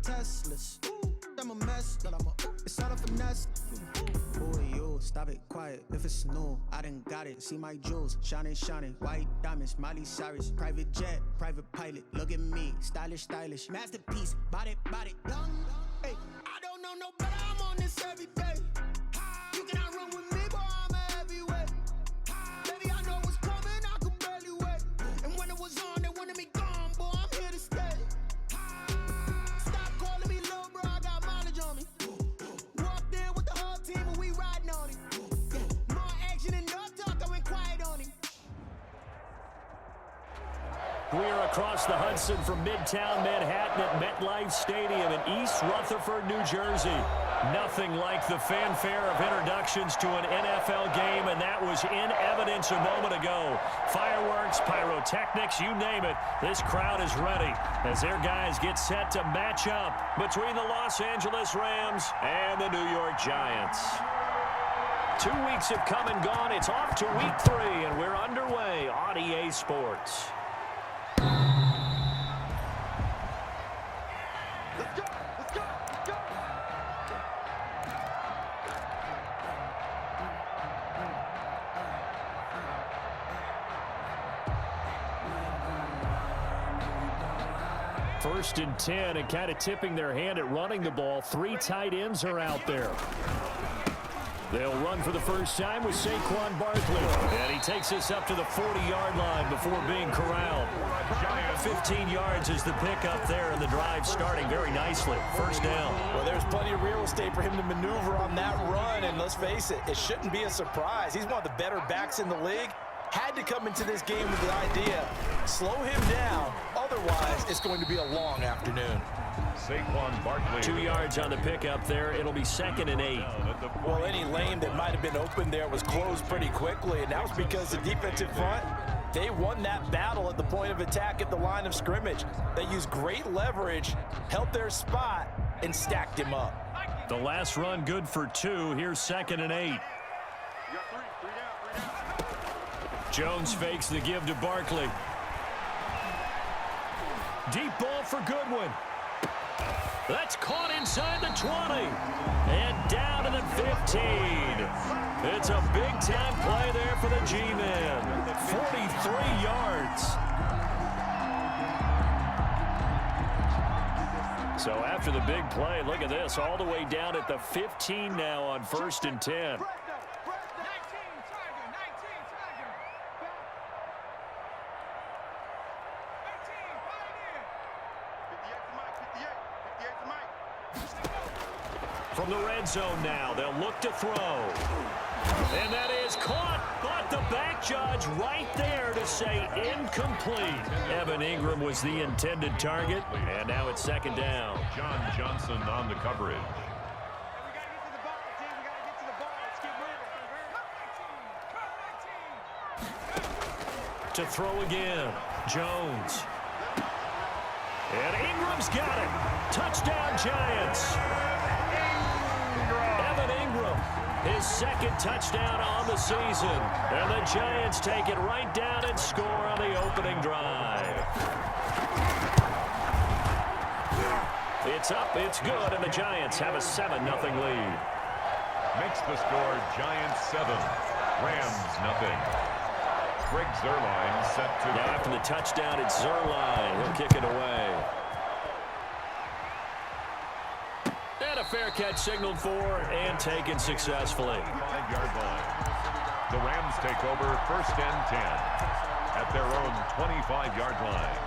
Teslas. I'm a mess, but it's all a finesse. Boy, you stop it, quiet. If it's new, I done got it. See my jewels, shining, shining. White diamonds, Miley Cyrus. Private jet, private pilot. Look at me, stylish, stylish. Masterpiece, body, young. Hey, I don't know no better. I'm on this every day. You cannot run with me, boy. I'm a heavyweight. Baby, I know what's coming. I could barely wait. And when it was on, they wanted me gone, boy. I'm here to stay. Stop calling me little bro. I got mileage on me. Walked in with the whole team and we riding on him. More action and no talk. I went quiet on him. We are across the Hudson from Midtown Manhattan at MetLife Stadium in East Rutherford, New Jersey. Nothing like the fanfare of introductions to an NFL game, and that was in evidence a moment ago. Fireworks, pyrotechnics, you name it. This crowd is ready as their guys get set to match up between the Los Angeles Rams and the New York Giants. 2 weeks have come and gone. It's off to week 3, and we're underway on EA Sports. First and 10, and kind of tipping their hand at running the ball. 3 tight ends are out there. They'll run for the first time with Saquon Barkley. And he takes us up to the 40-yard line before being corralled. 15 yards is the pickup there, and the drive starting very nicely. First down. Well, there's plenty of real estate for him to maneuver on that run, and let's face it, it shouldn't be a surprise. He's one of the better backs in the league. Had to come into this game with the idea, slow him down, otherwise it's going to be a long afternoon. Saquon Barkley. 2 yards on the pickup there. It'll be 2nd and 8. Well, any lane that might have been open there was closed pretty quickly, and that was because the defensive front, they won that battle at the point of attack at the line of scrimmage. They used great leverage, held their spot, and stacked him up. The last run good for 2. Here's 2nd and 8. Jones fakes the give to Barkley. Deep ball for Goodwin. That's caught inside the 20. And down to the 15. It's a big-time play there for the G-Men. 43 yards. So after the big play, look at this. All the way down at the 15 now on 1st and 10. From the red zone now, they'll look to throw. And that is caught, but the back judge right there to say incomplete. Evan Ingram was the intended target, and now it's 2nd down. John Johnson on the coverage. To throw again, Jones. And Ingram's got it. Touchdown, Giants. Evan Ingram, his 2nd touchdown on the season. And the Giants take it right down and score on the opening drive. It's up, it's good, and the Giants have a 7-0 lead. Makes the score Giants 7, Rams 0. Greg Zuerlein set to... Now after the touchdown, it's Zuerlein. He'll kick it away. And a fair catch signaled for and taken successfully. 5-yard line. The Rams take over 1st and 10 at their own 25-yard line.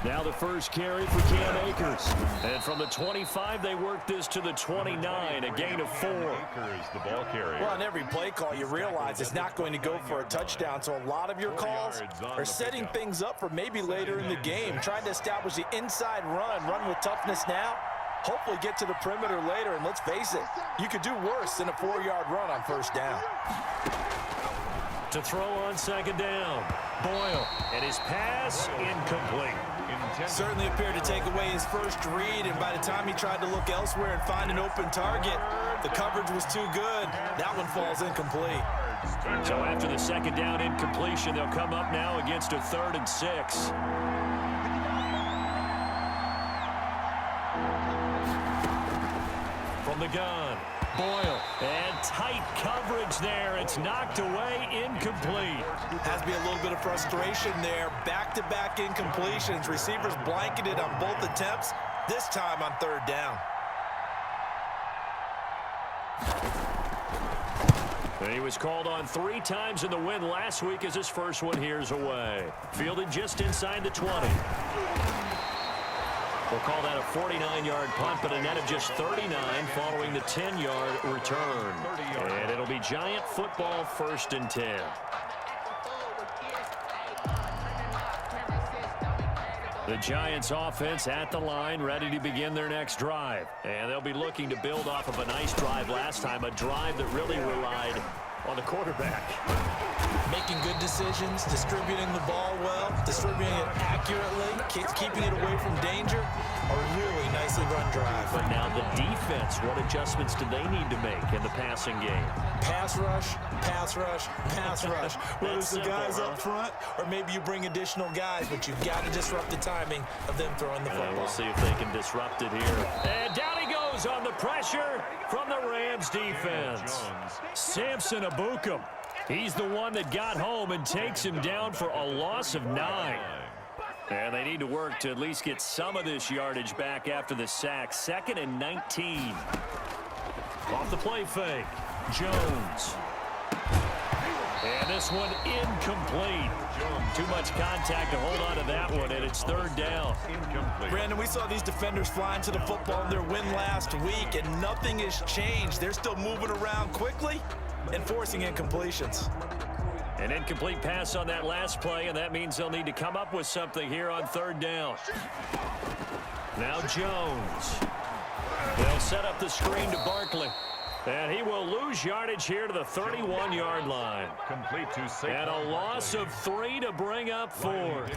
Now the first carry for Cam Akers. And from the 25, they work this to the 29, a gain of 4. Akers, the ball carrier. Well, on every play call, you realize it's not going to go for a touchdown, so a lot of your calls are setting things up for maybe later in the game, trying to establish the inside run with toughness now, hopefully get to the perimeter later, and let's face it, you could do worse than a 4-yard run on 1st down. To throw on second down. Boyle, and his pass incomplete. Certainly appeared to take away his first read, and by the time he tried to look elsewhere and find an open target, the coverage was too good. That one falls incomplete. So after the second down incompletion, they'll come up now against a 3rd and 6. From the gun, Boyle, and tight coverage there. It's knocked away, incomplete. Has to be a little bit of frustration there. Back-to-back incompletions. Receivers blanketed on both attempts, this time on 3rd down. He was called on 3 times in the win last week as his first one here's away. Fielded just inside the 20. We'll call that a 49-yard punt, but a net of just 39 following the 10-yard return. And it'll be Giant football 1st and 10. The Giants offense at the line, ready to begin their next drive. And they'll be looking to build off of a nice drive last time, a drive that really relied on the quarterback. Making good decisions, distributing the ball well, distributing it accurately, keeping it away from danger. A really nicely run drive. But now the defense, what adjustments do they need to make in the passing game? Pass rush, pass rush, pass rush. Whether it's the guys up front or maybe you bring additional guys, but you've got to disrupt the timing of them throwing the football. We'll see if they can disrupt it here. And down he goes on the pressure from the Rams defense. Samson Abukum. He's the one that got home and takes him down for a loss of 9. And they need to work to at least get some of this yardage back after the sack. 2nd and 19. Off the play fake. Jones. And this one incomplete. Too much contact to hold on to that one, and it's 3rd down. Brandon, we saw these defenders flying to the football in their win last week, and nothing has changed. They're still moving around quickly and forcing incompletions. An incomplete pass on that last play, and that means they'll need to come up with something here on 3rd down. Now Jones. They'll set up the screen to Barkley. And he will lose yardage here to the 31-yard line. Complete to Saquon. And a loss of 3 to bring up 4.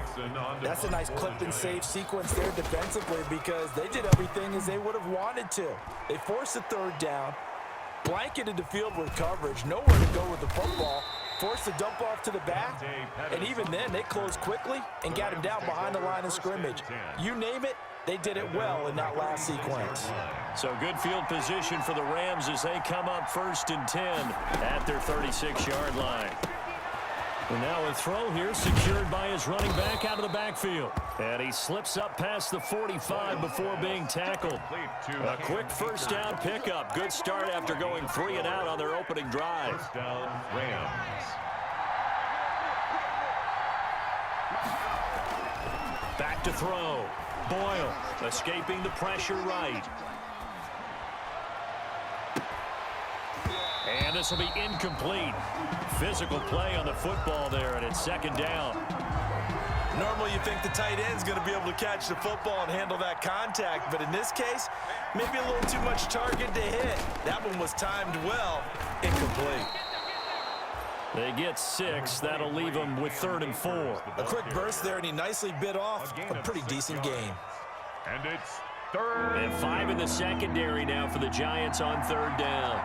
That's a nice clip and save sequence there defensively because they did everything as they would have wanted to. They forced the 3rd down, blanketed the field with coverage, nowhere to go with the football, forced the dump off to the back, and even then they closed quickly and got him down behind the line of scrimmage. You name it, they did it well in that last sequence. So good field position for the Rams as they come up 1st and 10 at their 36-yard line. And now a throw here secured by his running back out of the backfield. And he slips up past the 45 before being tackled. A quick 1st down pickup. Good start after going 3 and out on their opening drive. 1st down, Rams. Back to throw. Boyle escaping the pressure right. And this will be incomplete. Physical play on the football there, and it's 2nd down. Normally you think the tight end's going to be able to catch the football and handle that contact, but in this case, maybe a little too much target to hit. That one was timed well, incomplete. They get 6. That'll leave them with 3rd and 4. A quick burst there, and he nicely bit off a pretty decent game. And it's 3rd. And 5 in the secondary now for the Giants on 3rd down.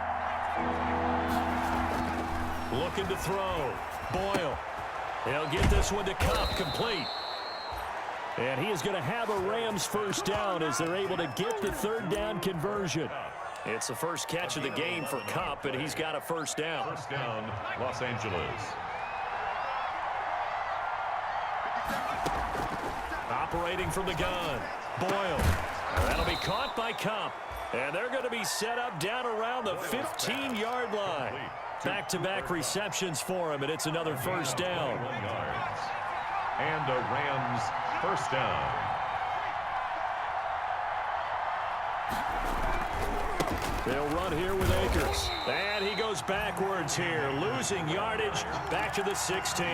Looking to throw. Boyle. He'll get this one to Cup, complete. And he is going to have a Rams 1st down as they're able to get the 3rd down conversion. It's the first catch of the game for Cup, and he's got a 1st down. 1st down, Los Angeles. Operating from the gun. Boyle. That'll be caught by Cup. And they're going to be set up down around the 15-yard line. Back-to-back receptions for him, and it's another 1st down. And a Rams 1st down. They'll run here with Akers. And he goes backwards here, losing yardage back to the 16.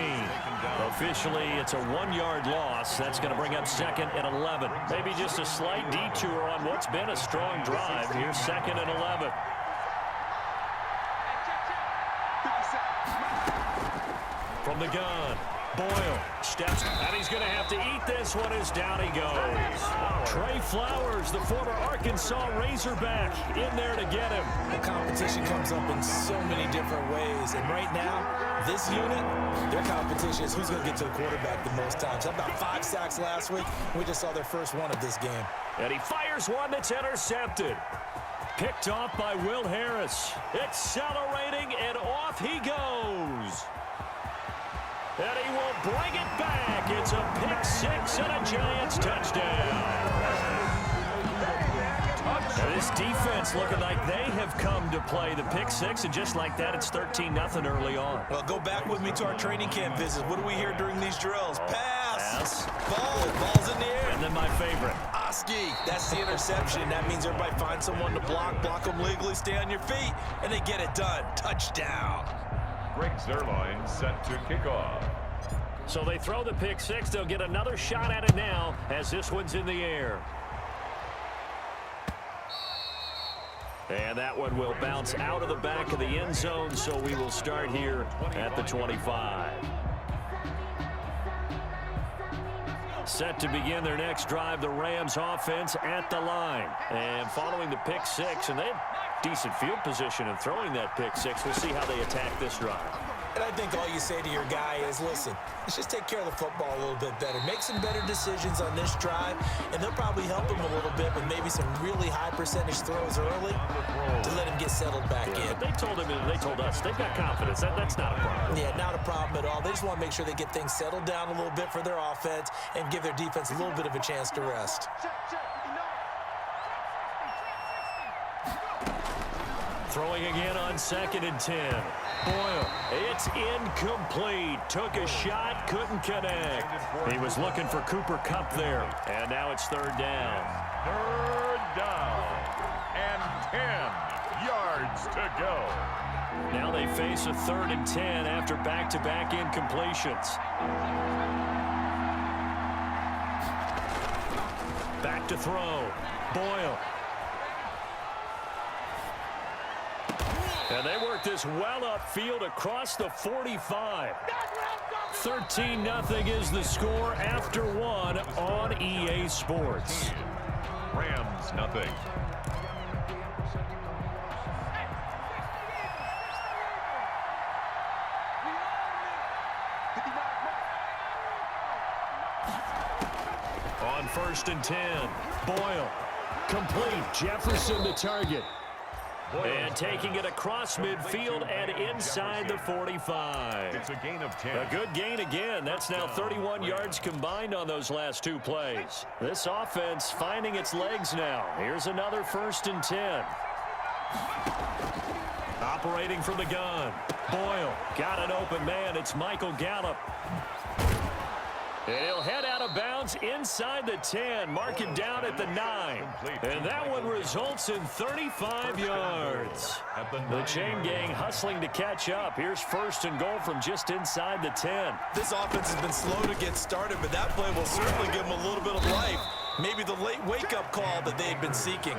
Officially, it's a 1-yard loss. That's going to bring up 2nd and 11. Maybe just a slight detour on what's been a strong drive. Here's 2nd and 11. From the gun, Boyle steps, and he's going to have to eat this one as down he goes. Trey Flowers, the former Arkansas Razorback, in there to get him. The competition comes up in so many different ways, and right now, this unit, their competition is who's going to get to the quarterback the most times. Had about 5 sacks last week. We just saw their first one of this game. And he fires one that's intercepted. Picked off by Will Harris. Accelerating, and off he goes. And he will bring it back. It's a pick six and a Giants touchdown. And this defense looking like they have come to play the pick six, and just like that, it's 13-0 early on. Well, go back with me to our training camp visits. What do we hear during these drills? Pass. Ball's in the air. And then my favorite. Oski. That's the interception. That means everybody finds someone to block them legally, stay on your feet, and they get it done. Touchdown. Greg Zerline set to kick off. So they throw the pick six. They'll get another shot at it now as this one's in the air. And that one will bounce out of the back of the end zone, so we will start here at the 25. Set to begin their next drive, the Rams offense at the line. And following the pick six, and they have decent field position in throwing that pick six. We'll see how they attack this drive. And I think all you say to your guy is, listen, let's just take care of the football a little bit better. Make some better decisions on this drive, and they'll probably help him a little bit with maybe some really high percentage throws early to let him get settled back in. But they told him, and they told us, they've got confidence. That's not a problem. Yeah, not a problem at all. They just want to make sure they get things settled down a little bit for their offense and give their defense a little bit of a chance to rest. Throwing again on 2nd and 10. Boyle, it's incomplete. Took a shot, couldn't connect. He was looking for Cooper Kupp there. And now it's 3rd down. 3rd down and 10 yards to go. Now they face a 3rd and 10 after back-to-back incompletions. Back to throw. Boyle. And they work this well upfield across the 45. 13-0 is the score after one on EA Sports. Rams nothing. On 1st and 10, Boyle. Complete. Jefferson the target. And taking it across midfield and inside the 45. It's a gain of 10. A good gain again. That's now 31 yards combined on those last 2 plays. This offense finding its legs now. Here's another 1st and 10. Operating from the gun. Boyle got an open man. It's Michael Gallup. And he'll head out of bounds inside the 10, mark him down at the 9. And that one results in 35 yards. The chain gang hustling to catch up. Here's 1st and goal from just inside the 10. This offense has been slow to get started, but that play will certainly give them a little bit of life. Maybe the late wake-up call that they had been seeking.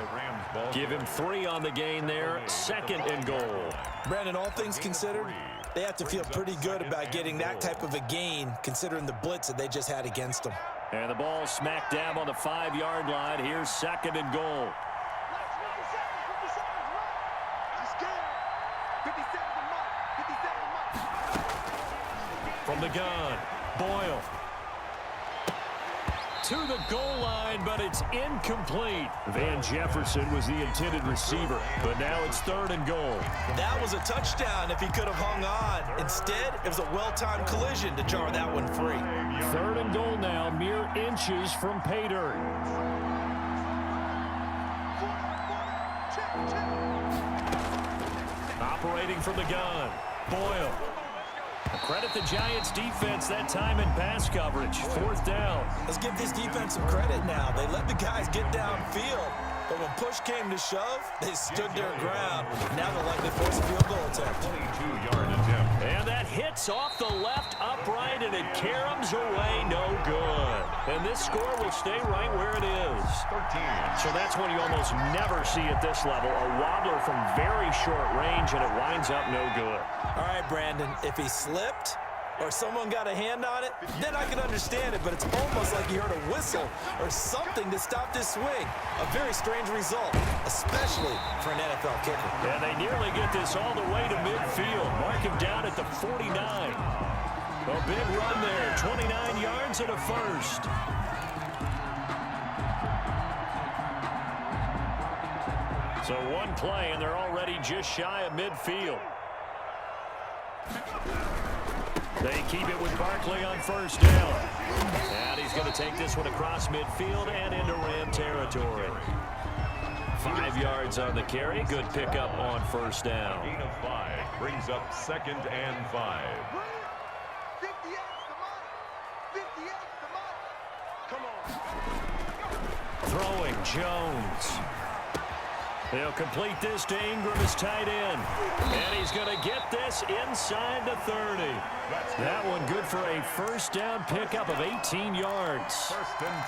Give him 3 on the gain there, 2nd and goal. Brandon, all things considered, they have to feel pretty good about getting that type of a gain, considering the blitz that they just had against them. And the ball smack dab on the 5-yard line. Here's 2nd and goal. From the gun, Boyle. To the goal line, but it's incomplete. Van Jefferson was the intended receiver, but now it's 3rd and goal. That was a touchdown if he could have hung on. Instead, it was a well-timed collision to jar that one free. 3rd and goal now, mere inches from pay dirt. Operating from the gun, Boyle. Credit the Giants defense that time in pass coverage. 4th down. Let's give this defense some credit now. They let the guys get downfield, but when push came to shove, they stood their ground. Now they're likely to force a field goal attempt. 22-yard attempt. And that hits off the left upright, and it caroms away no good. And this score will stay right where it is. 13. So that's one you almost never see at this level. A wobbler from very short range, and it winds up no good. All right, Brandon, if he slipped or someone got a hand on it, then I can understand it, but it's almost like he heard a whistle or something to stop this swing. A very strange result, especially for an NFL kicker. And they nearly get this all the way to midfield. Mark him down at the 49. A big run there, 29 yards and a first. So one play, and they're already just shy of midfield. They keep it with Barkley on first down. And he's going to take this one across midfield and into Ram territory. 5 yards on the carry. Good pickup on first down. Gain of 5 brings up 2nd and 5. Throwing Jones. They'll complete this to Ingram as tight end. And he's going to get this inside the 30. That one good for a first down pickup of 18 yards.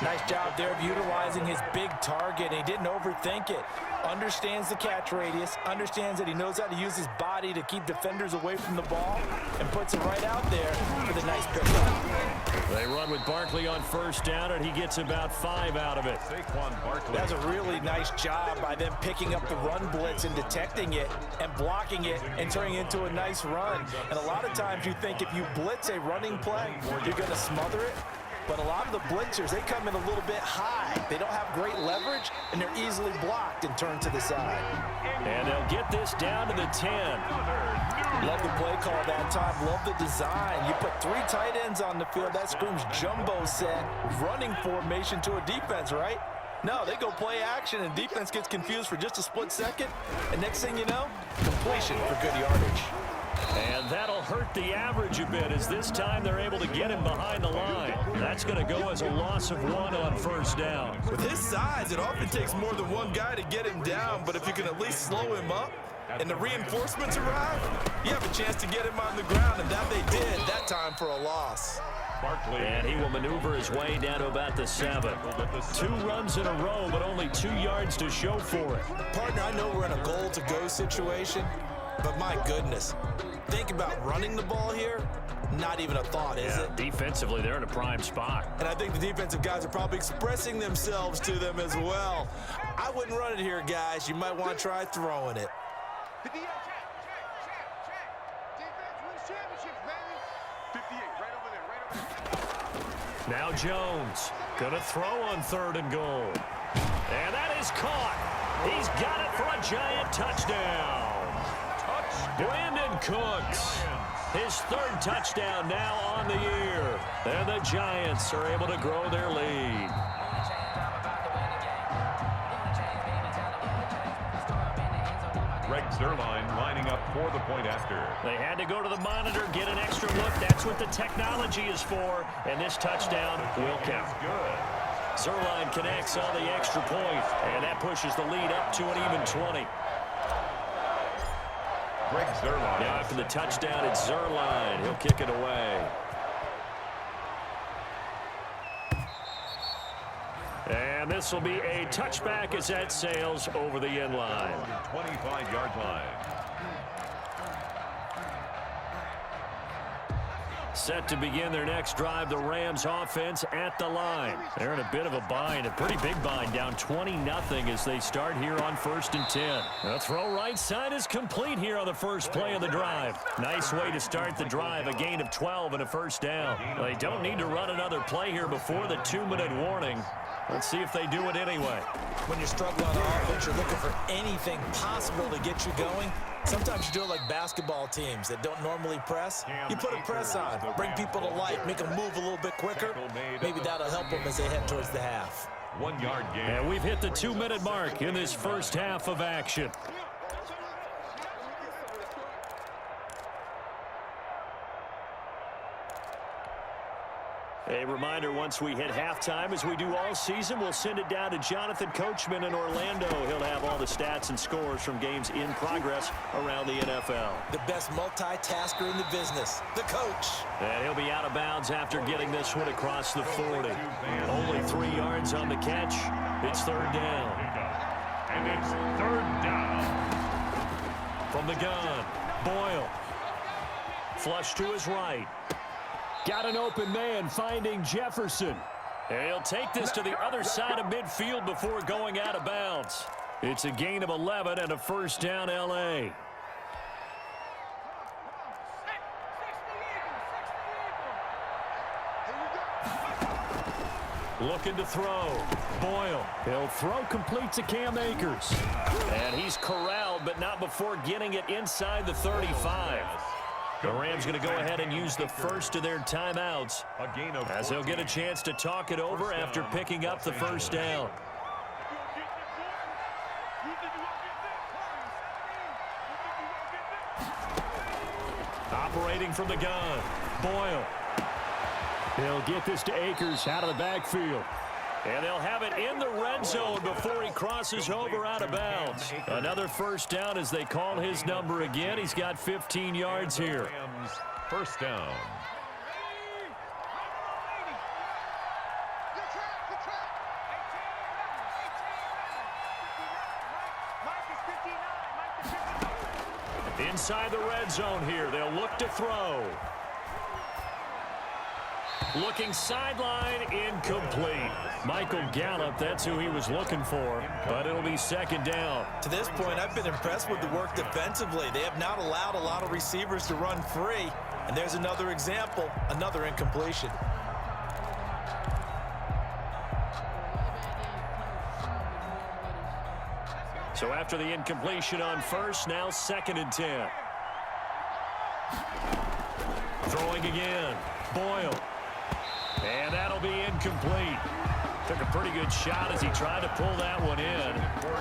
Nice job there of utilizing his big target. He didn't overthink it. Understands the catch radius. Understands that he knows how to use his body to keep defenders away from the ball. And puts it right out there for the nice pickup. They run with Barkley on first down, and he gets about 5 out of it. That's a really nice job by them picking up the run blitz and detecting it and blocking it and turning it into a nice run. And a lot of times you think if you blitz a running play, you're going to smother it. But a lot of the blitzers, they come in a little bit high. They don't have great leverage, and they're easily blocked and turned to the side. And they'll get this down to the 10. Love the play call that time. Love the design. You put 3 tight ends on the field. That screams jumbo set, running formation to a defense, right? No, they go play action, and defense gets confused for just a split second. And next thing you know, completion for good yardage. And that'll hurt the average a bit, as this time they're able to get him behind the line. That's going to go as a loss of 1 on first down. With his size, it often takes more than one guy to get him down, but if you can at least slow him up and the reinforcements arrive, you have a chance to get him on the ground, and that they did, that time for a loss. And he will maneuver his way down to about the 7. 2 runs in a row, but only 2 yards to show for it. Partner, I know we're in a goal-to-go situation, but my goodness, think about running the ball here. Not even a thought, is it? Defensively, they're in a prime spot. And I think the defensive guys are probably expressing themselves to them as well. I wouldn't run it here, guys. You might want to try throwing it. Now Jones gonna throw on 3rd and goal. And that is caught. He's got it for a giant touchdown. Brandon Cooks, his 3rd touchdown now on the year. And the Giants are able to grow their lead. Greg Zerline lining up for the point after. They had to go to the monitor, get an extra look. That's what the technology is for. And this touchdown will count. Zerline connects on the extra point, and that pushes the lead up to an even 20. Greg Zerline. Now after the touchdown, it's Zerline. He'll kick it away. And this will be a touchback as that sails over the end line. 25-yard line. Set to begin their next drive, the Rams offense at the line. They're in a bit of a bind, a pretty big bind, down 20-0 as they start here on 1st and 10. The throw right side is complete here on the first play of the drive. Nice way to start the drive, a gain of 12 and a first down. They don't need to run another play here before the 2-minute warning. Let's see if they do it anyway. When you're struggling on offense, you're looking for anything possible to get you going. Sometimes you do it like basketball teams that don't normally press. You put a press on, bring people to life, make them move a little bit quicker. Maybe that'll help them as they head towards the half. 1-yard gain. And we've hit the 2-minute mark in this first half of action. A reminder, once we hit halftime, as we do all season, we'll send it down to Jonathan Coachman in Orlando. He'll have all the stats and scores from games in progress around the NFL. The best multitasker in the business, the coach. And he'll be out of bounds after getting this one across the 40. Only 3 yards on the catch. It's 3rd down. And it's 3rd down. From the gun, Boyle. Flush to his right. Got an open man finding Jefferson. And he'll take this to the other side of midfield before going out of bounds. It's a gain of 11 and a first down, L.A. Looking to throw. Boyle. He'll throw complete to Cam Akers. And he's corralled, but not before getting it inside the 35. The Rams going to go ahead and use the first of their timeouts as they'll get a chance to talk it over after picking up the first down. Operating from the gun. Boyle. They'll get this to Akers out of the backfield. And they'll have it in the red zone before he crosses over out of bounds. Another first down as they call his number again. He's got 15 yards here. First down. Inside the red zone here. They'll look to throw. Looking sideline, incomplete. Michael Gallup, that's who he was looking for, but it'll be second down. To this point, I've been impressed with the work defensively. They have not allowed a lot of receivers to run free. And there's another example, another incompletion. So after the incompletion on first, now second and 10. Throwing again. Boyle. And that'll be incomplete. Took a pretty good shot as he tried to pull that one in.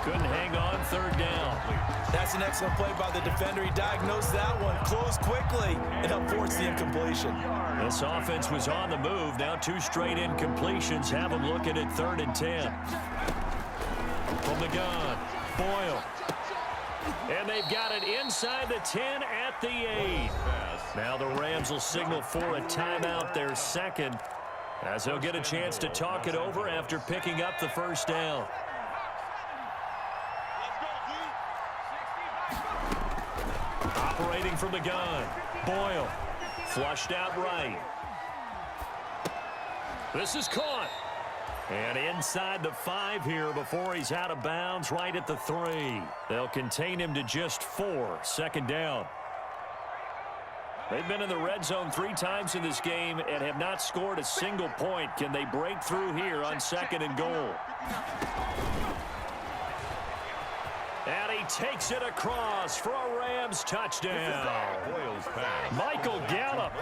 Couldn't hang on, third down. That's an excellent play by the defender. He diagnosed that one, closed quickly, and helped force the incompletion. This offense was on the move. Now two straight incompletions have them looking at third and 10. From the gun, Boyle. And they've got it inside the 10 at the 8. Now the Rams will signal for a timeout, their second, as they'll get a chance to talk it over after picking up the first down. Operating from the gun, Boyle. Flushed out right. This is caught. And inside the 5 here before he's out of bounds right at the 3. They'll contain him to just 4, second down. They've been in the red zone 3 times in this game and have not scored a single point. Can they break through here on second and goal? And he takes it across for a Rams touchdown. Michael Gallup,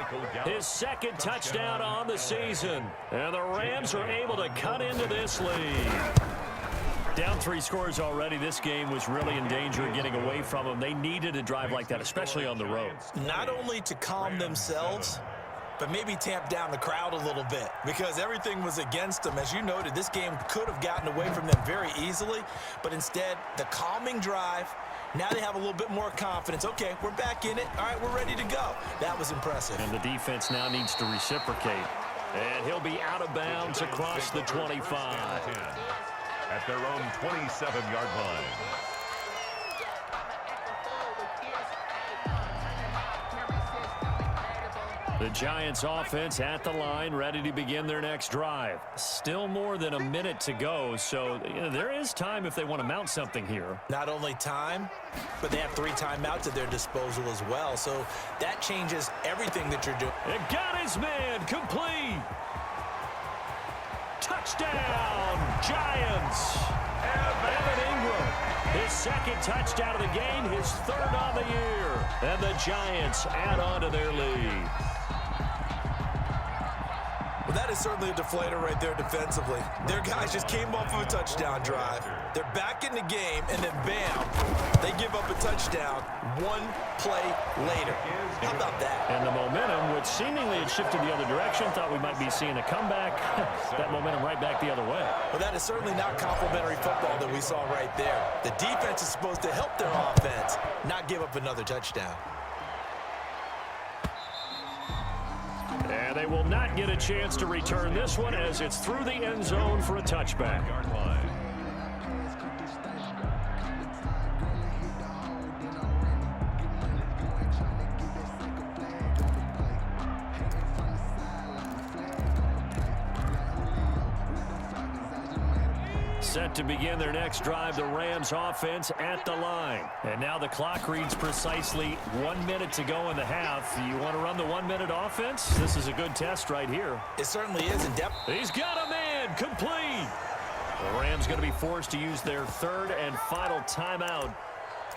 his second touchdown on the season. And the Rams are able to cut into this lead. Down 3 scores already. This game was really in danger of getting away from them. They needed a drive like that, especially on the road. Not only to calm themselves, but maybe tamp down the crowd a little bit because everything was against them. As you noted, this game could have gotten away from them very easily, but instead, the calming drive, now they have a little bit more confidence. Okay, we're back in it. All right, we're ready to go. That was impressive. And the defense now needs to reciprocate. And he'll be out of bounds across the 25. At their own 27-yard line. The Giants offense at the line, ready to begin their next drive. Still more than a minute to go, so there is time if they want to mount something here. Not only time, but they have 3 timeouts at their disposal as well, so that changes everything that you're doing. It got his man complete. Touchdown, Giants. Evan Ingram, his second touchdown of the game, his 3rd on the year. And the Giants add on to their lead. Well, that is certainly a deflator right there defensively. Their guys just came off of a touchdown drive. They're back in the game, and then bam, they give up a touchdown 1 play later. How about that? And the momentum, which seemingly had shifted the other direction, thought we might be seeing a comeback. That momentum right back the other way. Well, that is certainly not complimentary football that we saw right there. The defense is supposed to help their offense, not give up another touchdown. And they will not get a chance to return this one as it's through the end zone for a touchback. Set to begin their next drive, the Rams offense at the line. And now the clock reads precisely 1 minute to go in the half. You want to run the 1 minute offense? This is a good test right here. It certainly is in depth. He's got a man, complete. The Rams going to be forced to use their third and final timeout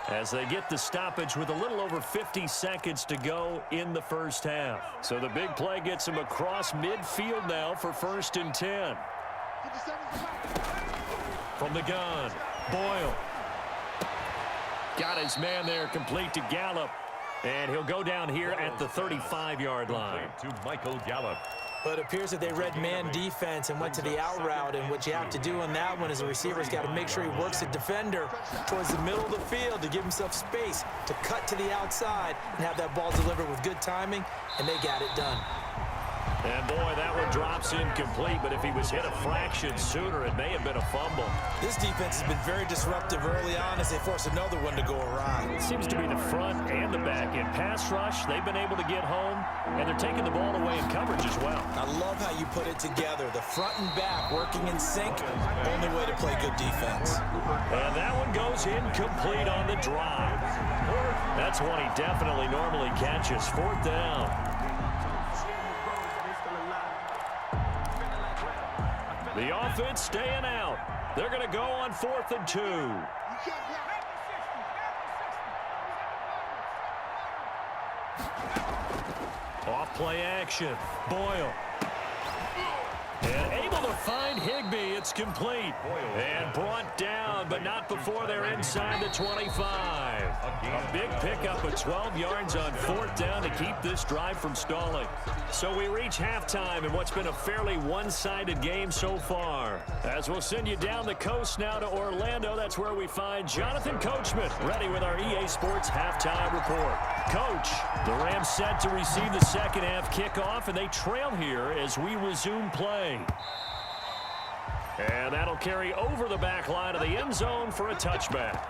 as they get the stoppage with a little over 50 seconds to go in the first half. So the big play gets him across midfield now for 1st and 10. From the gun, Boyle. Got his man there, complete to Gallup. And he'll go down here at the 35-yard line. To Michael Gallup. But it appears that they read man defense and went to the out route, and what you have to do on that one is the receiver's got to make sure he works the defender towards the middle of the field to give himself space to cut to the outside and have that ball delivered with good timing, and they got it done. And boy, that one drops incomplete, but if he was hit a fraction sooner, it may have been a fumble. This defense has been very disruptive early on as they force another one to go awry. It seems to be the front and the back. In pass rush, they've been able to get home, and they're taking the ball away in coverage as well. I love how you put it together. The front and back working in sync, only way to play good defense. And that one goes incomplete on the drive. That's one he definitely normally catches. 4th down. The offense staying out. They're going to go on 4th and 2. Off play action. Boyle. And able to find Higbee. It's complete. And brought down, but not before they're inside the 25. A big pickup of 12 yards on 4th down to keep this drive from stalling. So we reach halftime in what's been a fairly one-sided game so far. As we'll send you down the coast now to Orlando, that's where we find Jonathan Coachman ready with our EA Sports halftime report. Coach, the Rams set to receive the second half kickoff, and they trail here as we resume play. And that'll carry over the back line of the end zone for a touchback.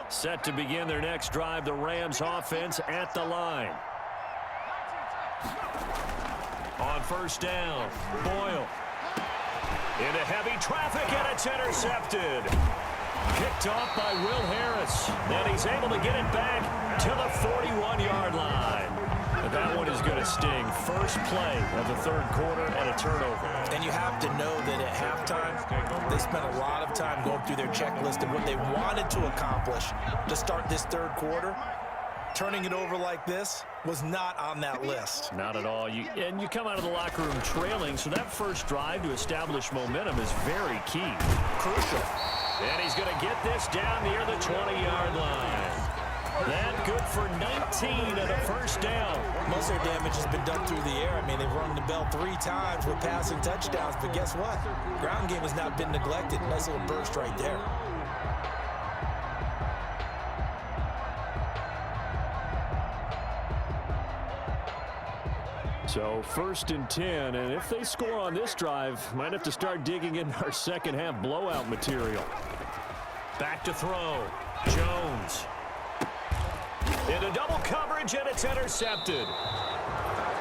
Set to begin their next drive, the Rams offense at the line. On 1st down, Boyle. Into heavy traffic, and it's intercepted. Picked off by Will Harris. And he's able to get it back to the 41-yard line. But that one is going to sting. First play of the 3rd quarter and a turnover. And you have to know that at halftime, they spent a lot of time going through their checklist of what they wanted to accomplish to start this 3rd quarter. Turning it over like this was not on that list. Not at all. You come out of the locker room trailing, so that first drive to establish momentum is very key. Crucial. And he's going to get this down near the 20-yard line. That good for 19 and a 1st down. Most of their damage has been done through the air. I mean, they've rung the bell 3 times with passing touchdowns, but guess what? Ground game has not been neglected. Nice little burst right there. So 1st and 10, and if they score on this drive, might have to start digging in our second half blowout material. Back to throw. Jones. Into double coverage, and it's intercepted.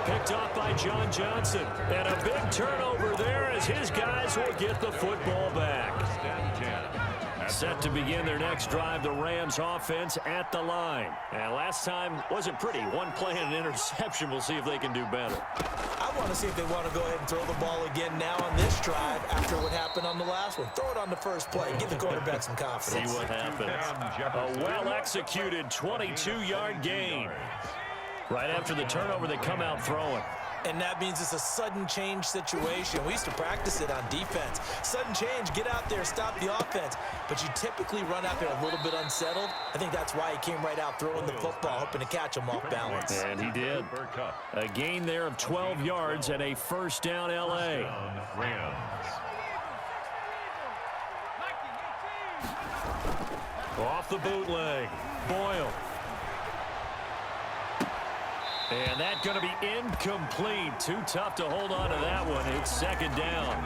Picked off by John Johnson. And a big turnover there as his guys will get the football back. Set to begin their next drive, the Rams offense at the line. And last time wasn't pretty. One play and an interception. We'll see if they can do better. I want to see if they want to go ahead and throw the ball again now on this drive after what happened on the last one. Throw it on the first play. Give the quarterback some confidence. See what happens. A well-executed 22-yard gain. Right after the turnover, they come out throwing. And that means it's a sudden change situation. We used to practice it on defense. Sudden change, get out there, stop the offense. But you typically run out there a little bit unsettled. I think that's why he came right out throwing the football, hoping to catch him off balance. And he did. A gain there of 12 yards and a 1st down L.A. Off the bootleg. Boyle. And that's going to be incomplete. Too tough to hold on to that one. It's second down.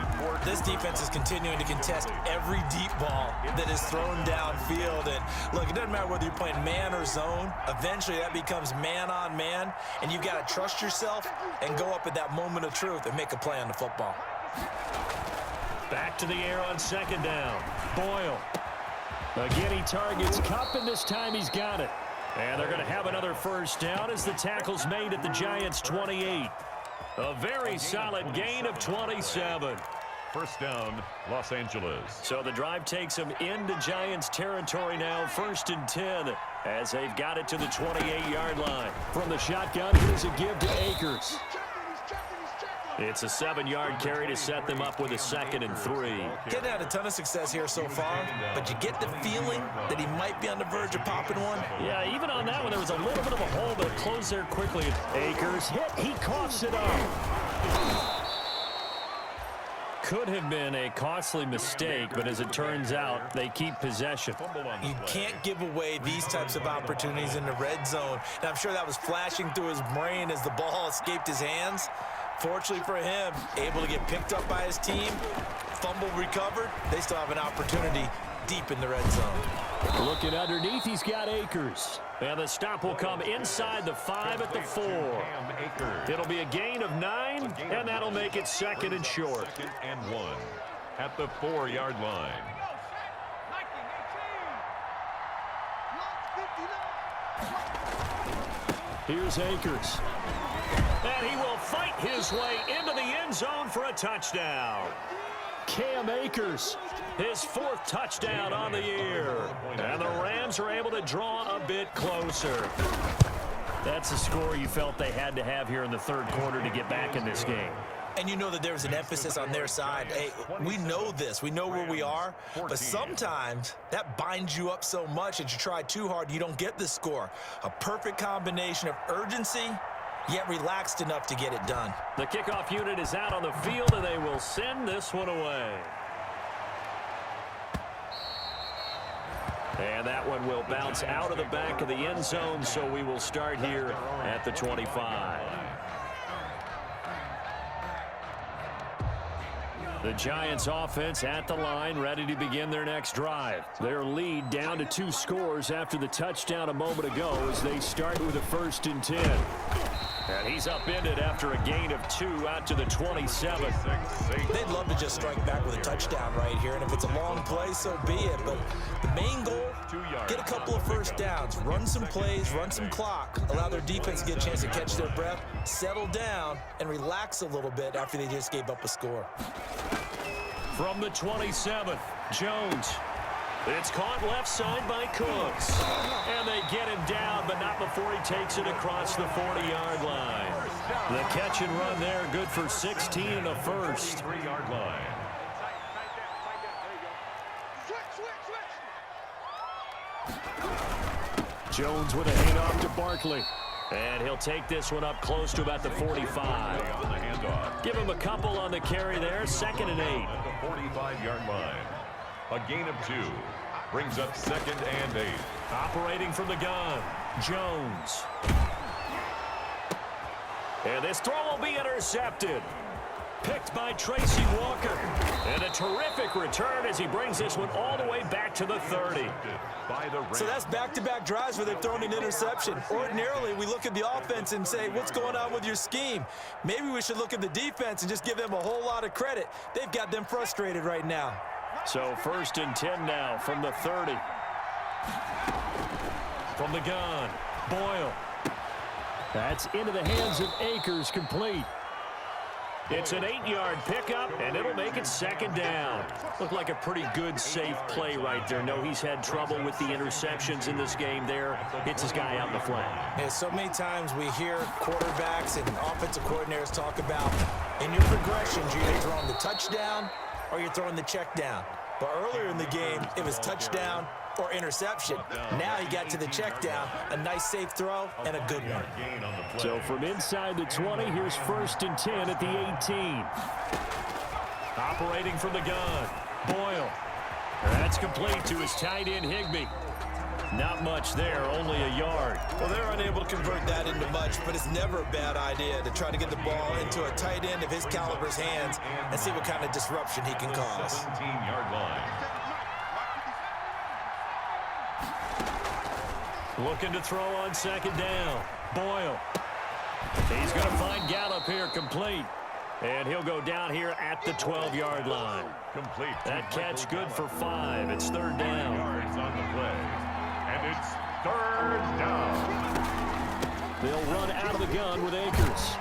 This defense is continuing to contest every deep ball that is thrown downfield. And look, it doesn't matter whether you're playing man or zone. Eventually, that becomes man on man. And you've got to trust yourself and go up at that moment of truth and make a play on the football. Back to the air on second down. Boyle. Again, he targets Kupp, and this time he's got it. And they're going to have another first down as the tackle's made at the Giants' 28. A very solid gain of 27. First down, Los Angeles. So the drive takes them into Giants territory now, 1st and 10, as they've got it to the 28-yard line. From the shotgun, here's a give to Akers. It's a 7-yard carry to set them up with a 2nd and 3. Getting had a ton of success here so far, but you get the feeling that he might be on the verge of popping one. Yeah, even on that one, there was a little bit of a hole, but it closed there quickly. Akers hit, he coughs it up. Could have been a costly mistake, but as it turns out, they keep possession. You can't give away these types of opportunities in the red zone. And I'm sure that was flashing through his brain as the ball escaped his hands. Fortunately for him, able to get picked up by his team, fumble recovered. They still have an opportunity deep in the red zone. Looking underneath, he's got Akers. And the stop will come inside the 5 at the 4. It'll be a gain of 9, and that'll make it 2nd and short. 2nd and 1 at the 4-yard line. Here's Akers. And he will fight his way into the end zone for a touchdown. Cam Akers, his 4th touchdown on the year. And the Rams are able to draw a bit closer. That's a score you felt they had to have here in the 3rd quarter to get back in this game. And you know that there's an emphasis on their side. Hey, we know this. We know where we are. But sometimes that binds you up so much that you try too hard, you don't get the score. A perfect combination of urgency, yet relaxed enough to get it done. The kickoff unit is out on the field, and they will send this one away. And that one will bounce out of the back of the end zone, so we will start here at the 25. The Giants offense at the line, ready to begin their next drive. Their lead down to 2 scores after the touchdown a moment ago as they start with a 1st and 10. And he's upended after a gain of 2 out to the 27. They'd love to just strike back with a touchdown right here, and if it's a long play, so be it. But the main goal, get a couple of first downs, run some plays, run some clock, allow their defense to get a chance to catch their breath, settle down, and relax a little bit after they just gave up a score. From the 27th, Jones. It's caught left side by Cooks. And they get him down, but not before he takes it across the 40-yard line. The catch and run there, good for 16 and a first. 3-yard line. Jones with a handoff to Barkley. And he'll take this one up close to about the 45. On the handoff. Give him a couple on the carry there, 2nd and 8. At the 45-yard line. A gain of 2. Brings up 2nd and 8. Operating from the gun, Jones. And this throw will be intercepted. Picked by Tracy Walker. And a terrific return as he brings this one all the way back to the 30. So that's back-to-back drives where they've thrown an interception. Ordinarily, we look at the offense and say, what's going on with your scheme? Maybe we should look at the defense and just give them a whole lot of credit. They've got them frustrated right now. So 1st and 10 now from the 30. From the gun, Boyle. That's into the hands of Akers, complete. It's an 8-yard pickup, and it'll make it 2nd down. Looked like a pretty good, safe play right there. No, he's had trouble with the interceptions in this game there. Hits his guy out in the flat. Yeah, so many times we hear quarterbacks and offensive coordinators talk about, in your progressions, you're either throwing the touchdown or you're throwing the check down. But earlier in the game, it was touchdown or interception. Now he got to the check down, a nice safe throw, and a good one. So from inside the 20, here's 1st and 10 at the 18. Operating from the gun, Boyle. That's complete to his tight end, Higbee. Not much there, only a yard. Well, they're unable to convert that into much, but it's never a bad idea to try to get the ball into a tight end of his caliber's hands and see what kind of disruption he can cause. 17-yard line. Looking to throw on second down. Boyle. He's going to find Gallup here complete. And he'll go down here at the 12-yard line. Complete. That catch good for 5. It's third down. Yards on the play. And it's third down. They'll run out of the gun with Akers.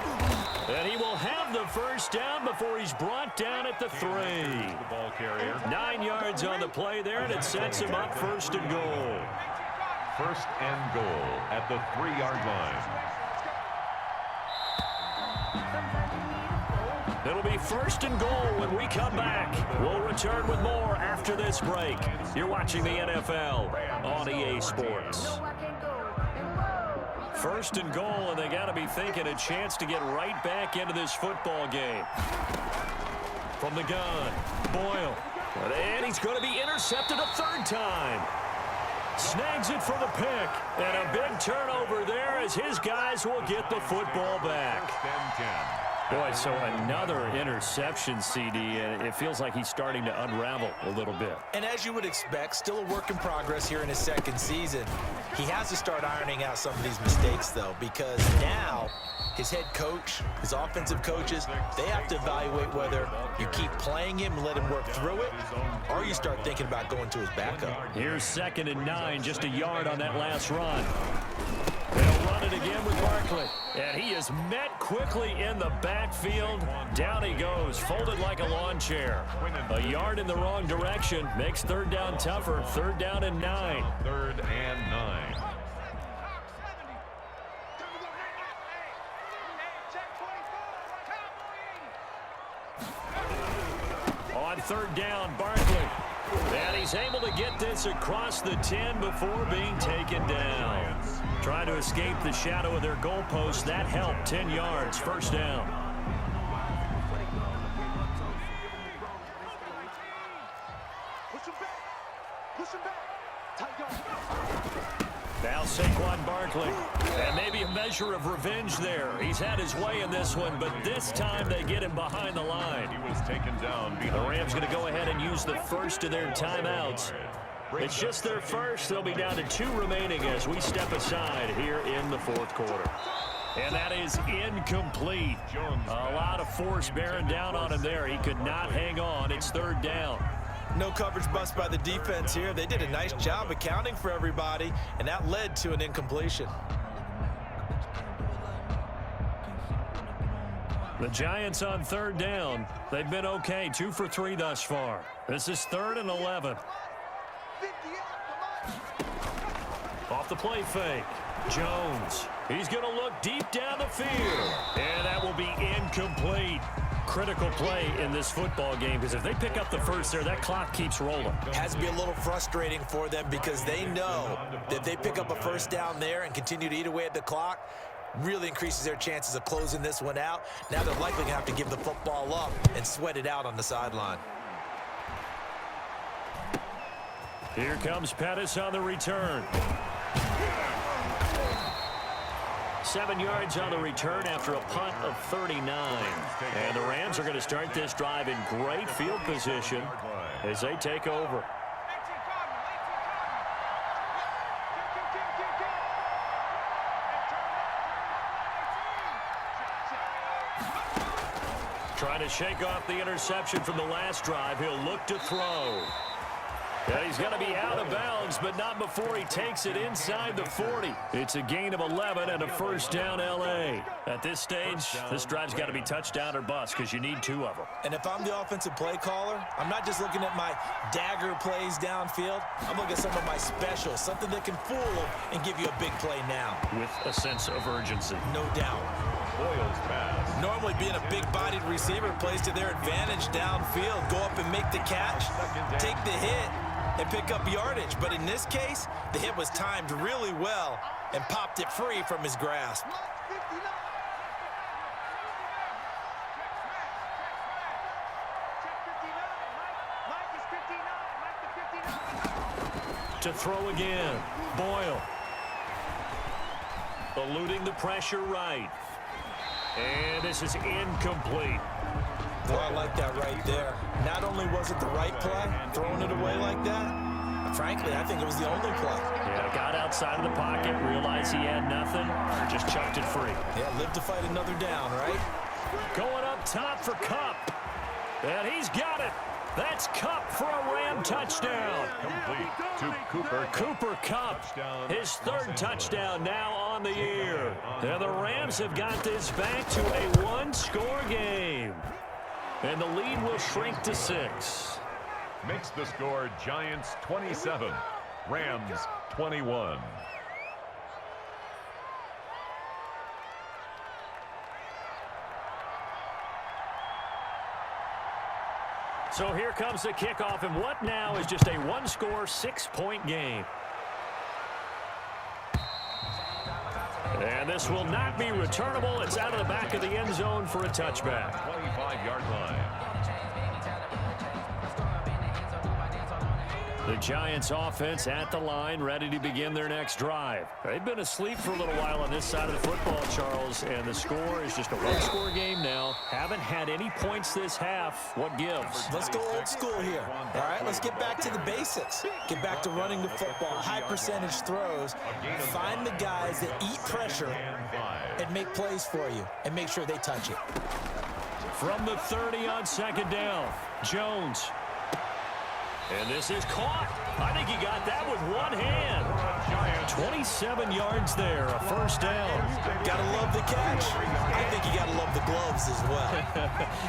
And he will have the first down before he's brought down at the 3. The ball carrier. 9 yards on the play there, and it sets him up first and goal. First and goal at the 3-yard line. It'll be first and goal when we come back. We'll return with more after this break. You're watching the NFL on EA Sports. First and goal, and they got to be thinking a chance to get right back into this football game. From the gun, Boyle. And he's going to be intercepted a third time. Snags it for the pick. And a big turnover there as his guys will get the football back. First and 10. Boy, so another interception, CD, and it feels like he's starting to unravel a little bit. And as you would expect, still a work in progress here in his second season. He has to start ironing out some of these mistakes, though, because now his head coach, his offensive coaches, they have to evaluate whether you keep playing him and let him work through it, or you start thinking about going to his backup. Here's second and 9, just a yard on that last run. They'll run it again with Barkley. And he is met quickly in the backfield. Down he goes, folded like a lawn chair. A yard in the wrong direction makes third down tougher. Third down and 9. Third and 9. On third down, Barkley. And he's able to get this across the 10 before being taken down. Trying to escape the shadow of their goalpost. That helped. 10 yards. First down. Now Saquon Barkley. And maybe a measure of revenge there. He's had his way in this one, but this time they get him behind the line. He was taken down. The Rams going to go ahead and use the first of their timeouts. It's just their first. They'll be down to 2 remaining as we step aside here in the fourth quarter. And that is incomplete. A lot of force bearing down on him there. He could not hang on. It's third down. No coverage bust by the defense here. They did a nice job accounting for everybody, and that led to an incompletion. The Giants on third down. They've been okay. 2 for 3 thus far. This is third and 11. Off the play fake. Jones. He's going to look deep down the field. And that will be incomplete. Critical play in this football game because if they pick up the first there, that clock keeps rolling. Has to be a little frustrating for them because they know that if they pick up a first down there and continue to eat away at the clock, really increases their chances of closing this one out. Now they're likely going to have to give the football up and sweat it out on the sideline. Here comes Pettis on the return. 7 yards on the return after a punt of 39. And the Rams are going to start this drive in great field position as they take over. Trying to shake off the interception from the last drive. He'll look to throw. And he's going to be out of bounds, but not before he takes it inside the 40. It's a gain of 11 and a first down L.A. At this stage, this drive's got to be touchdown or bust because you need 2 of them. And if I'm the offensive play caller, I'm not just looking at my dagger plays downfield. I'm looking at some of my specials, something that can fool them and give you a big play now. With a sense of urgency. No doubt. Boyle's pass. Normally being a big-bodied receiver plays to their advantage downfield. Go up and make the catch, take the hit, and pick up yardage. But in this case, the hit was timed really well and popped it free from his grasp. To throw again. Boyle. Eluding the pressure right. And this is incomplete. Well, I like that right there. Not only was it the right play, throwing it away like that, frankly, I think it was the only play. Yeah, got outside of the pocket, realized he had nothing, and just chucked it free. Yeah, live to fight another down, right? Going up top for Kupp. And he's got it. That's Kupp for a Ram touchdown. Complete to Cooper. Cooper Kupp, his third touchdown now on the year. And the Rams have got this back to a one-score game. And the lead will shrink to 6. Makes the score Giants 27, Rams 21. So here comes the kickoff, and what now is just a one-score, 6-point game. And this will not be returnable. It's out of the back of the end zone for a touchback. 25-yard line. The Giants offense at the line, ready to begin their next drive. They've been asleep for a little while on this side of the football, Charles, and the score is just a one-score game now. Haven't had any points this half. What gives? Let's go old school here. All right, let's get back to the basics. Get back to running the football, high percentage throws. Find the guys that eat pressure and make plays for you and make sure they touch it. From the 30 on second down, Jones. And this is caught. I think he got that with one hand. 27 yards there, a first down. Gotta love the catch. I think you gotta love the gloves as well.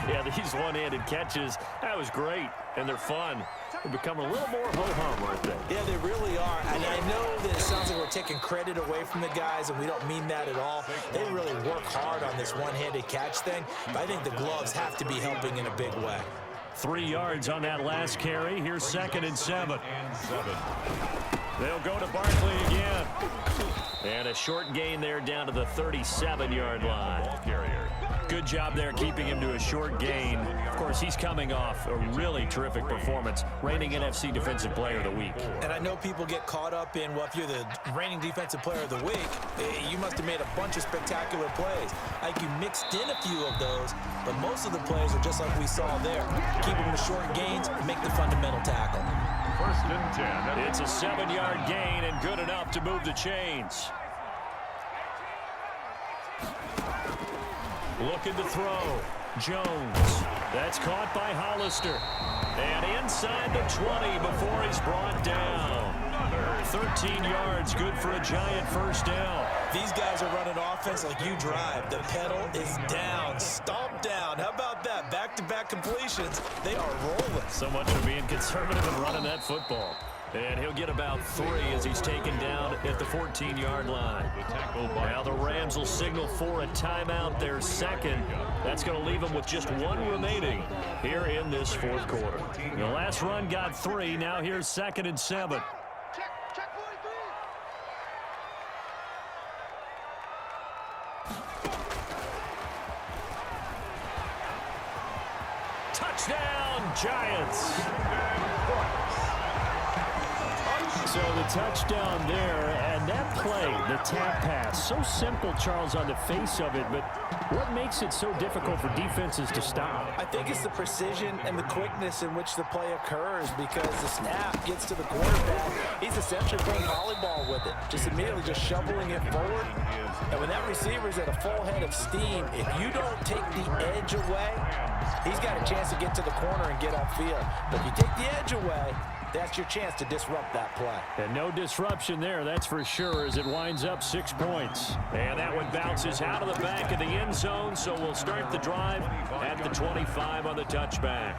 Yeah, these one-handed catches, that was great, and they're fun. They're becoming a little more ho-hum, aren't they? Yeah, they really are. And I know that it sounds like we're taking credit away from the guys, and we don't mean that at all. They really work hard on this one-handed catch thing, but I think the gloves have to be helping in a big way. 3 yards on that last carry. Here's 2nd and 7. They'll go to Barkley again. And a short gain there down to the 37-yard line. Ball carrier. Good job there keeping him to a short gain. Of course, he's coming off a really terrific performance, reigning NFC Defensive Player of the Week. And I know people get caught up in, well, if you're the reigning Defensive Player of the Week, you must have made a bunch of spectacular plays. Like you mixed in a few of those, but most of the plays are just like we saw there. Keep them to short gains, make the fundamental tackle. 1st and 10. It's a 7-yard gain and good enough to move the chains. Looking to throw. Jones. That's caught by Hollister. And inside the 20 before he's brought down. 13 yards, good for a Giant first down. These guys are running offense like you drive. The pedal is down, stomp down. How about that? Back-to-back completions. They are rolling. So much for being conservative and running that football. And he'll get about 3 as he's taken down at the 14-yard line. Now the Rams will signal for a timeout, their second. That's going to leave them with just 1 remaining here in this 4th quarter. The last run got 3. Now here's 2nd and 7. Touchdown, Giants. So the touchdown there, and that play, the tap pass, so simple, Charles, on the face of it, but what makes it so difficult for defenses to stop? I think it's the precision and the quickness in which the play occurs, because the snap gets to the quarterback. He's essentially playing volleyball with it, just immediately just shoveling it forward. And when that receiver's at a full head of steam, if you don't take the edge away, he's got a chance to get to the corner and get upfield. But if you take the edge away, that's your chance to disrupt that play. And no disruption there, that's for sure, as it winds up 6 points. And that one bounces out of the back of the end zone, so we'll start the drive at the 25 on the touchback.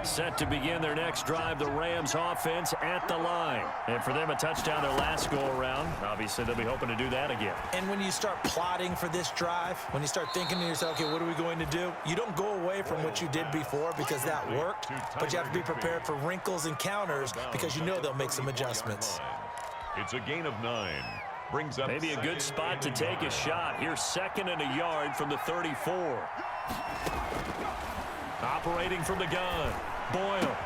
Set to begin their next drive, the Rams offense at the line. And for them, a touchdown their last go-around. Obviously, they'll be hoping to do that again. And when you start plotting for this drive, when you start thinking to yourself, okay, what are we going to do? You don't go away from what you did before because that worked, but you have to be prepared for wrinkles and counters because you know they'll make some adjustments. It's a gain of 9. brings up maybe a good spot to take a shot. Here's 2nd and a yard from the 34. Operating from the gun, Boyle.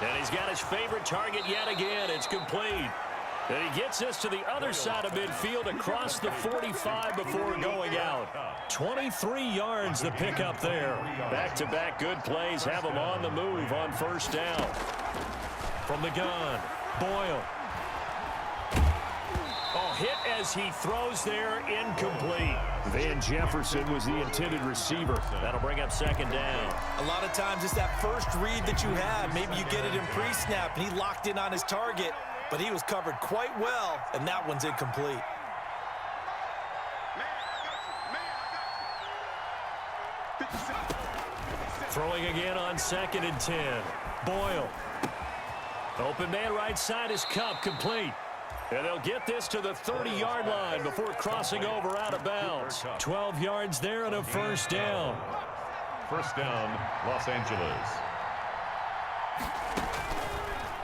And he's got his favorite target yet again. It's complete. And he gets this to the other side of midfield across the 45 before going out. 23 yards the pickup there. Back-to-back good plays have him on the move on 1st down. From the gun, Boyle. Oh, hit as he throws there, incomplete. Van Jefferson was the intended receiver. That'll bring up 2nd down. A lot of times it's that first read that you have. Maybe you get it in pre-snap, and he locked in on his target. But he was covered quite well, and that one's incomplete. Throwing again on 2nd and 10. Boyle. Open man right side is Cup, complete. And they'll get this to the 30-yard line before crossing over out of bounds. 12 yards there and a 1st down. 1st down, Los Angeles.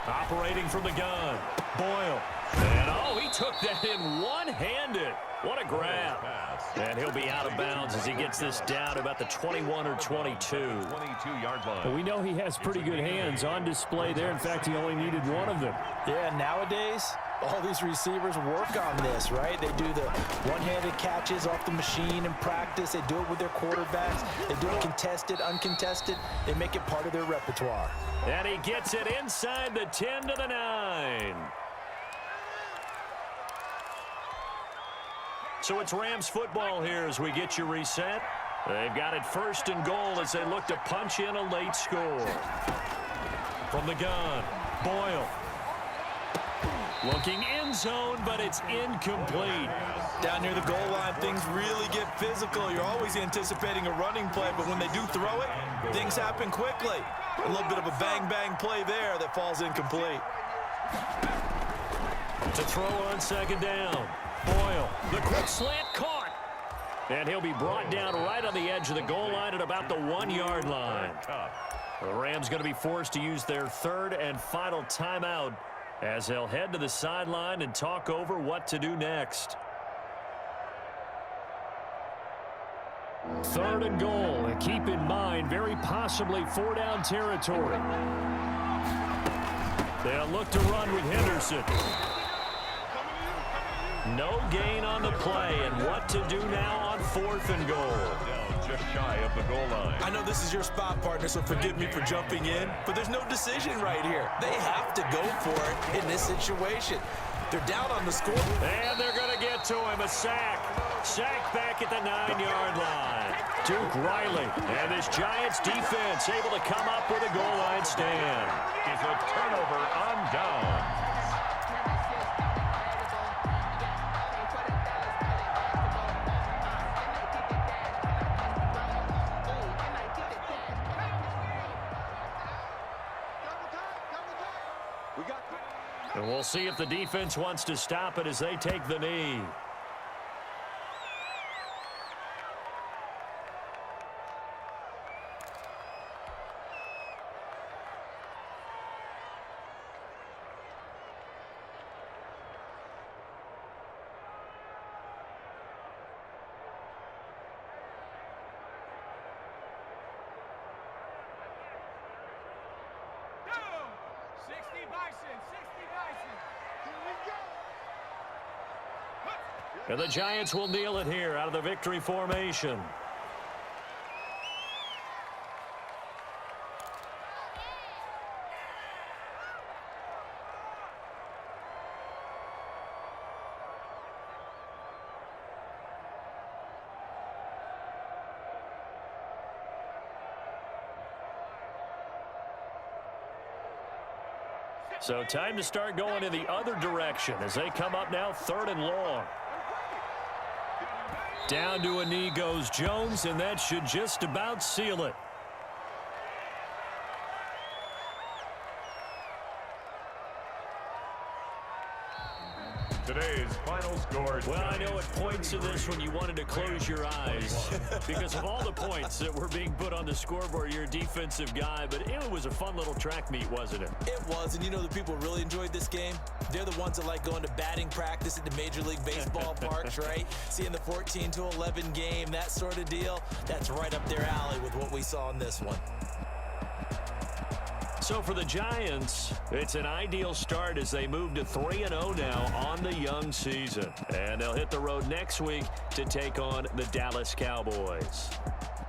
Operating from the gun, Boyle. And, oh, he took that in one-handed. What a grab. And he'll be out of bounds as he gets this down about the 21 or 22. 22-yard line. Well, we know he has pretty good hands on display there. In fact, he only needed one of them. Yeah, nowadays, all these receivers work on this, right? They do the one-handed catches off the machine in practice. They do it with their quarterbacks. They do it contested, uncontested. They make it part of their repertoire. And he gets it inside the 10 to the 9. So it's Rams football here as we get you reset. They've got it 1st and goal as they look to punch in a late score. From the gun, Boyle. Looking end zone, but it's incomplete. Down near the goal line, things really get physical. You're always anticipating a running play, but when they do throw it, things happen quickly. A little bit of a bang-bang play there that falls incomplete. To throw on 2nd down. Boyle, the quick slant caught. And he'll be brought down right on the edge of the goal line at about the 1-yard line. The Rams going to be forced to use their 3rd and final timeout as they'll head to the sideline and talk over what to do next. 3rd and goal, and keep in mind, very possibly 4-down territory. They'll look to run with Henderson. No gain on the play, and what to do now on 4th and goal. Just shy of the goal line. I know this is your spot, partner, so forgive me for jumping in, but there's no decision right here. They have to go for it in this situation. They're down on the score. And they're going to get to him, a sack. Sack back at the 9-yard line. Duke Riley and this Giants defense able to come up with a goal line stand. Is a turnover on down. And we'll see if the defense wants to stop it as they take the knee. And the Giants will kneel it here out of the victory formation. So time to start going in the other direction as they come up now 3rd and long. Down to a knee goes Jones, and that should just about seal it. Today's final score. Well, I know at points in this when you wanted to close your eyes because of all the points that were being put on the scoreboard. You're a defensive guy, but it was a fun little track meet, wasn't it? It was, and you know the people really enjoyed this game? They're the ones that like going to batting practice at the Major League Baseball parks, right? Seeing the 14-11 game, that sort of deal, that's right up their alley with what we saw in this one. So for the Giants, it's an ideal start as they move to 3-0 now on the young season. And they'll hit the road next week to take on the Dallas Cowboys.